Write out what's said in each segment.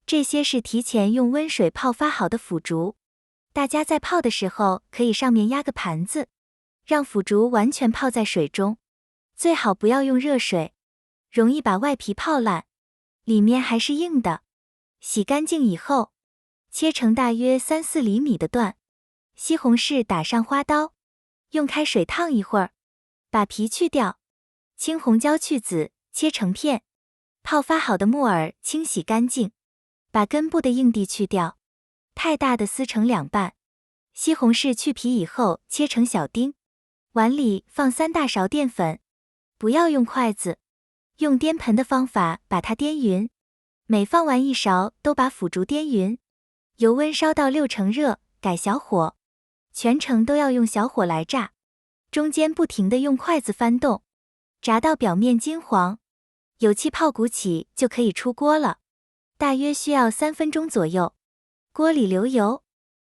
这些是提前用温水泡发好的腐竹，大家在泡的时候可以上面压个盘子，让腐竹完全泡在水中，最好不要用热水，容易把外皮泡烂，里面还是硬的。洗干净以后，切成大约3-4厘米的段。西红柿打上花刀，用开水烫一会儿，把皮去掉。青红椒去籽，切成片。泡发好的木耳清洗干净，把根部的硬蒂去掉，太大的撕成2半。西红柿去皮以后切成小丁。碗里放3大勺淀粉，不要用筷子，用颠盆的方法把它颠匀。每放完1勺都把腐竹颠匀。油温烧到6成热，改小火，全程都要用小火来炸，中间不停地用筷子翻动，炸到表面金黄，有气泡鼓起就可以出锅了，大约需要3分钟左右。锅里留油，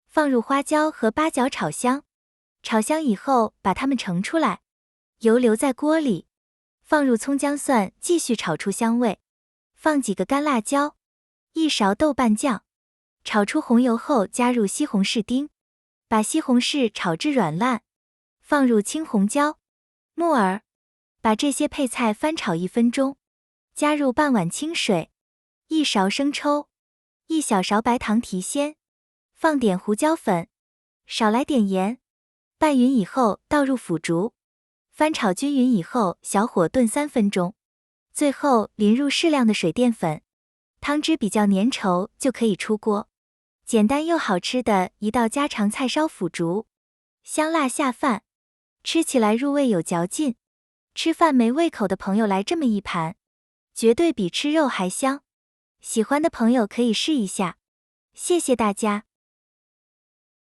放入花椒和八角炒香，炒香以后把它们盛出来，油留在锅里，放入葱姜蒜继续炒出香味，放几个干辣椒，1勺豆瓣酱，炒出红油后加入西红柿丁，把西红柿炒至软烂，放入青红椒、木耳，把这些配菜翻炒1分钟，加入半碗清水，1勺生抽，1小勺白糖提鲜，放点胡椒粉，少来点盐，拌匀以后倒入腐竹，翻炒均匀以后小火炖3分钟，最后淋入适量的水淀粉，汤汁比较粘稠就可以出锅。简单又好吃的一道家常菜烧腐竹，香辣下饭，吃起来入味有嚼劲。吃饭没胃口的朋友来这么一盘，绝对比吃肉还香。喜欢的朋友可以试一下。谢谢大家。